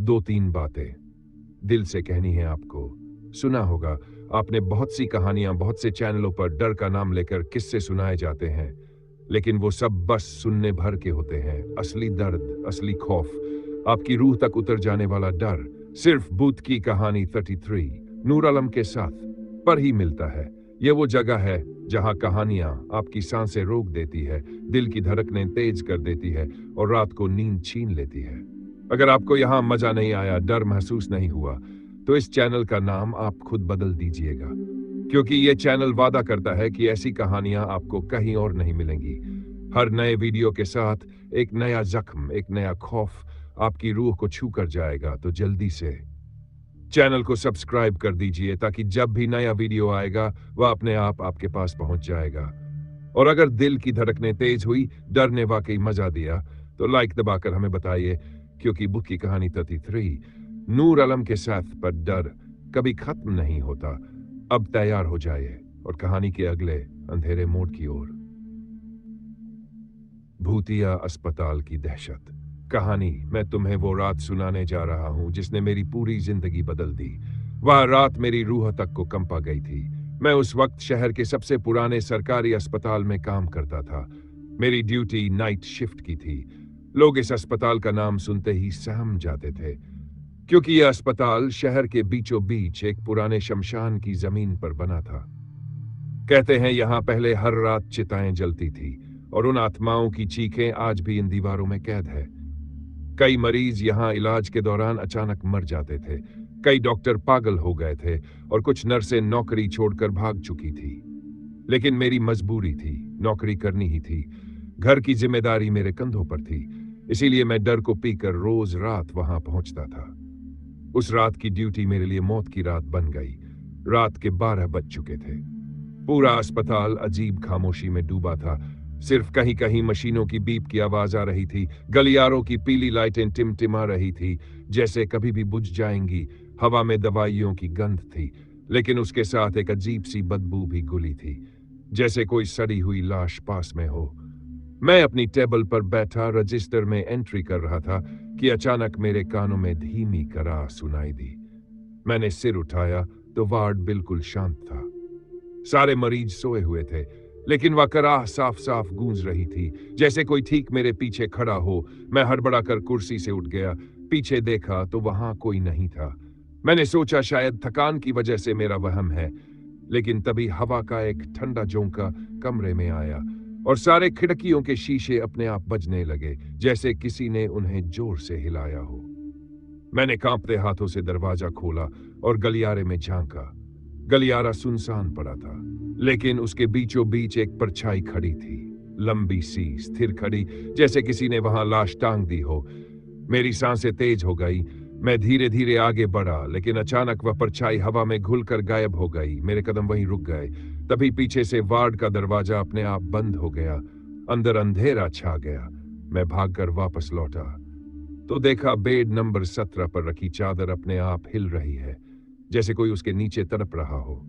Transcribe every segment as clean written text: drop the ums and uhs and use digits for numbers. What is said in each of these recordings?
2-3 बातें दिल से कहनी है आपको। सुना होगा आपने बहुत सी कहानियां, बहुत से चैनलों पर डर का नाम लेकर किस्से सुनाए जाते हैं, लेकिन वो सब बस सुनने भर के होते हैं। असली दर्द, असली खौफ, आपकी रूह तक उतर जाने वाला डर सिर्फ भूत की कहानी 33 नूर आलम के साथ पर ही मिलता है। ये वो जगह है जहां कहानियां आपकी सांसें रोक देती है, दिल की धड़कनें तेज कर देती है और रात को नींद छीन लेती है। अगर आपको यहां मजा नहीं आया, डर महसूस नहीं हुआ, तो इस चैनल का नाम आप खुद बदल दीजिएगा, क्योंकि ये चैनल वादा करता है कि ऐसी कहानियां आपको कहीं और नहीं मिलेंगी। हर नए वीडियो के साथ एक नया जख्म, एक नया खौफ आपकी रूह को छू कर जाएगा। तो जल्दी से चैनल को सब्सक्राइब कर दीजिए ताकि जब भी नया वीडियो आएगा वह अपने आप आपके पास पहुंच जाएगा। और अगर दिल की धड़कनें तेज हुई, डर ने वाकई मजा दिया, तो लाइक दबाकर हमें बताइए, क्योंकि बुक की कहानी 33 नूर आलम के साथ पर डर कभी खत्म नहीं होता। अब तैयार हो जाइए और कहानी के अगले अंधेरे मोड़ की ओर। भूतिया अस्पताल की दहशत। कहानी मैं तुम्हें वो रात सुनाने जा रहा हूं जिसने मेरी पूरी जिंदगी बदल दी। वह रात मेरी रूह तक को कंपा गई थी। मैं उस वक्त शहर के सबसे पुराने सरकारी अस्पताल में काम करता था। मेरी ड्यूटी नाइट शिफ्ट की थी। लोग इस अस्पताल का नाम सुनते ही सहम जाते थे, क्योंकि यह अस्पताल शहर के बीचों बीच एक पुराने शमशान की जमीन पर बना था। कहते हैं यहां पहले हर रात चिताएं जलती थी और उन आत्माओं की चीखें आज भी इन दीवारों में कैद है। कई मरीज यहां इलाज के दौरान अचानक मर जाते थे, कई डॉक्टर पागल हो गए थे और कुछ नर्सें नौकरी छोड़कर भाग चुकी थी। लेकिन मेरी मजबूरी थी, नौकरी करनी ही थी। घर की जिम्मेदारी मेरे कंधों पर थी, इसीलिए मैं डर को पीकर रोज रात वहां पहुंचता था। उस रात की ड्यूटी मेरे लिए मौत की रात बन गई। रात के 12 बज चुके थे। पूरा अस्पताल अजीब खामोशी में डूबा था। सिर्फ कहीं कहीं मशीनों की बीप की आवाज आ रही थी, गलियारों की पीली लाइटें टिमटिमा रही थी, जैसे कभी भी बुझ जाएंगी। हवा में दवाइयों की गंध थी, लेकिन उसके साथ एक अजीब सी बदबू भी घुली थी, जैसे कोई सड़ी हुई लाश पास में हो। मैं अपनी टेबल पर बैठा रजिस्टर में एंट्री कर रहा था कि अचानक मेरे कानों में धीमी कराह सुनाई दी। मैंने सिर उठाया तो वार्ड बिल्कुल शांत था। सारे मरीज सोए हुए थे, लेकिन वह कराह साफ साफ गूंज रही थी, जैसे कोई ठीक मेरे पीछे खड़ा हो। मैं हड़बड़ाकर कुर्सी से उठ गया, पीछे देखा तो वहां कोई नहीं था। मैंने सोचा शायद थकान की वजह से मेरा वहम है, लेकिन तभी हवा का एक ठंडा झोंका कमरे में आया और सारे खिड़कियों के शीशे अपने आप बजने लगे, जैसे किसी ने उन्हें जोर से हिलाया हो। मैंने कांपते हाथों से दरवाजा खोला और गलियारे में झांका। गलियारा सुनसान पड़ा था, लेकिन उसके बीचों बीच एक परछाई खड़ी थी, लंबी सी, स्थिर खड़ी, जैसे किसी ने वहां लाश टांग दी हो। मेरी सांसें तेज हो गई। मैं धीरे धीरे आगे बढ़ा, लेकिन अचानक वह परछाई हवा में घुलकर गायब हो गई। मेरे कदम वहीं रुक गए। तभी पीछे से वार्ड का दरवाजा अपने आप बंद हो गया। अंदर अंधेरा छा गया। मैं भागकर वापस लौटा तो देखा बेड नंबर 17 पर रखी चादर अपने आप हिल रही है, जैसे कोई उसके नीचे तड़प रहा हो।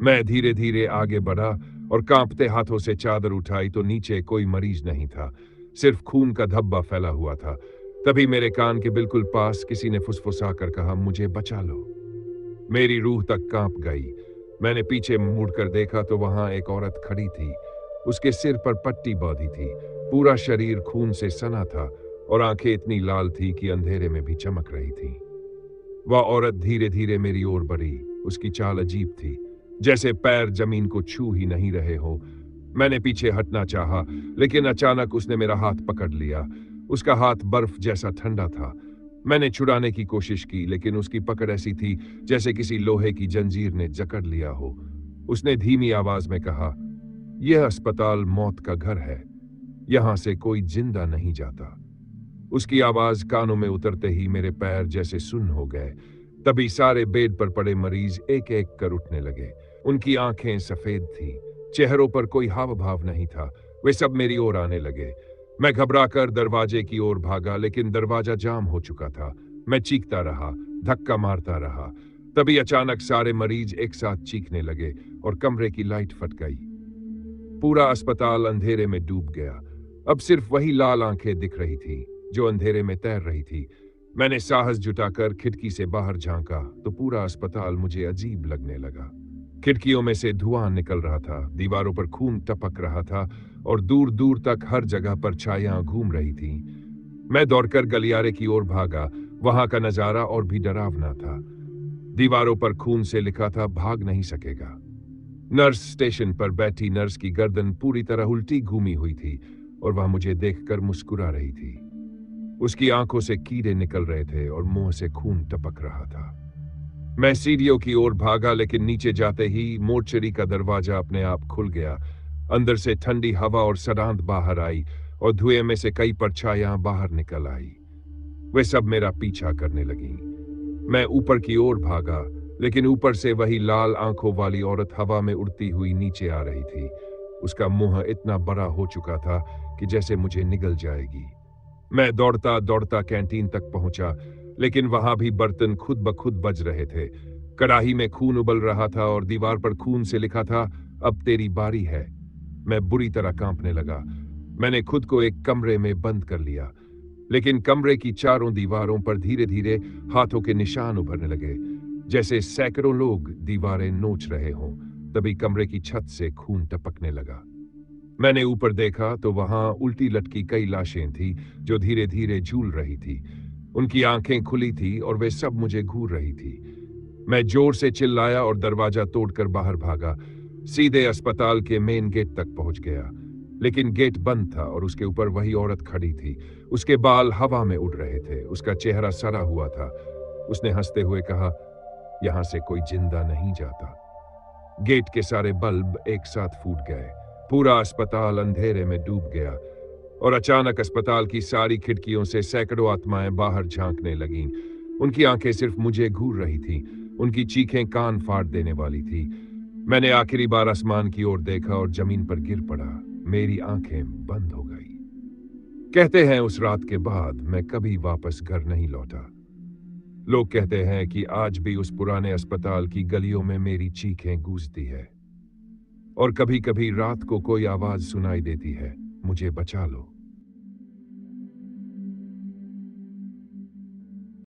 मैं धीरे धीरे आगे बढ़ा और कांपते हाथों से चादर उठाई तो नीचे कोई मरीज नहीं था, सिर्फ खून का धब्बा फैला हुआ था। तभी मेरे कान के बिल्कुल पास किसी ने फुसफुसाकर कहा, मुझे बचा लो। मेरी रूह तक कांप गई। मैंने पीछे मुड़कर देखा तो वहां एक औरत खड़ी थी। उसके सिर पर पट्टी बांधी थी, पूरा शरीर खून से सना था और आंखें इतनी लाल थी कि अंधेरे में भी चमक रही थी। वह औरत धीरे धीरे मेरी ओर बढ़ी। उसकी चाल अजीब थी, जैसे पैर जमीन को छू ही नहीं रहे हो। मैंने पीछे हटना चाहा, लेकिन अचानक उसने मेरा हाथ पकड़ लिया। उसका हाथ बर्फ जैसा ठंडा था। मैंने छुड़ाने की कोशिश की, लेकिन उसकी पकड़ ऐसी थी जैसे किसी लोहे की जंजीर ने जकड़ लिया हो। उसने धीमी आवाज में कहा, यह अस्पताल मौत का घर है, यहां से कोई जिंदा नहीं जाता। उसकी आवाज कानों में उतरते ही मेरे पैर जैसे सुन्न हो गए। तभी सारे बेड पर पड़े मरीज एक एक कर उठने लगे। उनकी आंखें सफेद थी, चेहरों पर कोई हाव भाव नहीं था। वे सब मेरी ओर आने लगे। मैं घबराकर दरवाजे की ओर भागा, लेकिन दरवाजा जाम हो चुका था। मैं चीखता रहा, धक्का मारता रहा। तभी अचानक सारे मरीज एक साथ चीखने लगे और कमरे की लाइट फट गई। पूरा अस्पताल अंधेरे में डूब गया। अब सिर्फ वही लाल आंखें दिख रही थी जो अंधेरे में तैर रही थी। मैंने साहस जुटाकर खिड़की से बाहर झांका तो पूरा अस्पताल मुझे अजीब लगने लगा। खिड़कियों में से धुआं निकल रहा था, दीवारों पर खून टपक रहा था और दूर दूर तक हर जगह पर छायां घूम रही थीं। मैं दौड़कर गलियारे की ओर भागा। वहां का नजारा और भी डरावना था। दीवारों पर खून से लिखा था, भाग नहीं सकेगा। नर्स स्टेशन पर बैठी नर्स की गर्दन पूरी तरह उल्टी घूमी हुई थी और वह मुझे देखकर मुस्कुरा रही थी। उसकी आंखों से कीड़े निकल रहे थे और मुंह से खून टपक रहा था। मैं सीढ़ियों की ओर भागा, लेकिन नीचे जाते ही मोर्चरी का दरवाजा अपने आप खुल गया। अंदर से ठंडी हवा और सड़ांध बाहर आई और धुएं में से कई परछाइयां बाहर निकल आई। वे सब मेरा पीछा करने लगी। मैं ऊपर की ओर भागा, लेकिन ऊपर से वही लाल आंखों वाली औरत हवा में उड़ती हुई नीचे आ रही थी। उसका मुंह इतना बड़ा हो चुका था कि जैसे मुझे निगल जाएगी। मैं दौड़ता दौड़ता कैंटीन तक पहुंचा, लेकिन वहां भी बर्तन खुद ब खुद बज रहे थे। कढ़ाई में खून उबल रहा था और दीवार पर खून से लिखा था, अब तेरी बारी है। मैं बुरी तरह कांपने लगा। मैंने खुद को एक कमरे में बंद कर लिया, लेकिन कमरे की चारों दीवारों पर धीरे धीरे हाथों के निशान उभरने लगे, जैसे सैकड़ों लोग दीवारें नोच रहे हों। तभी कमरे की छत से खून टपकने लगा। मैंने ऊपर देखा तो वहां उल्टी लटकी कई लाशें थी जो धीरे धीरे झूल रही थी। उनकी आंखें खुली थी और वे सब मुझे घूर रही थी। मैं जोर से चिल्लाया और दरवाजा तोड़कर बाहर भागा। सीधे अस्पताल के मेन गेट तक पहुंच गया, लेकिन गेट बंद था और उसके ऊपर वही औरत खड़ी थी। उसके बाल हवा में उड़ रहे थे, उसका चेहरा सड़ा हुआ था। उसने हंसते हुए कहा, यहां से कोई जिंदा नहीं जाता। गेट के सारे बल्ब एक साथ फूट गए। पूरा अस्पताल अंधेरे में डूब गया और अचानक अस्पताल की सारी खिड़कियों से सैकड़ों आत्माएं बाहर झांकने लगीं। उनकी आंखें सिर्फ मुझे घूर रही थीं। उनकी चीखें कान फाड़ देने वाली थी। मैंने आखिरी बार आसमान की ओर देखा और जमीन पर गिर पड़ा। मेरी आंखें बंद हो गई। कहते हैं उस रात के बाद मैं कभी वापस घर नहीं लौटा। लोग कहते हैं कि आज भी उस पुराने अस्पताल की गलियों में मेरी चीखें गूंजती है और कभी कभी रात को कोई आवाज सुनाई देती है, मुझे बचा लो।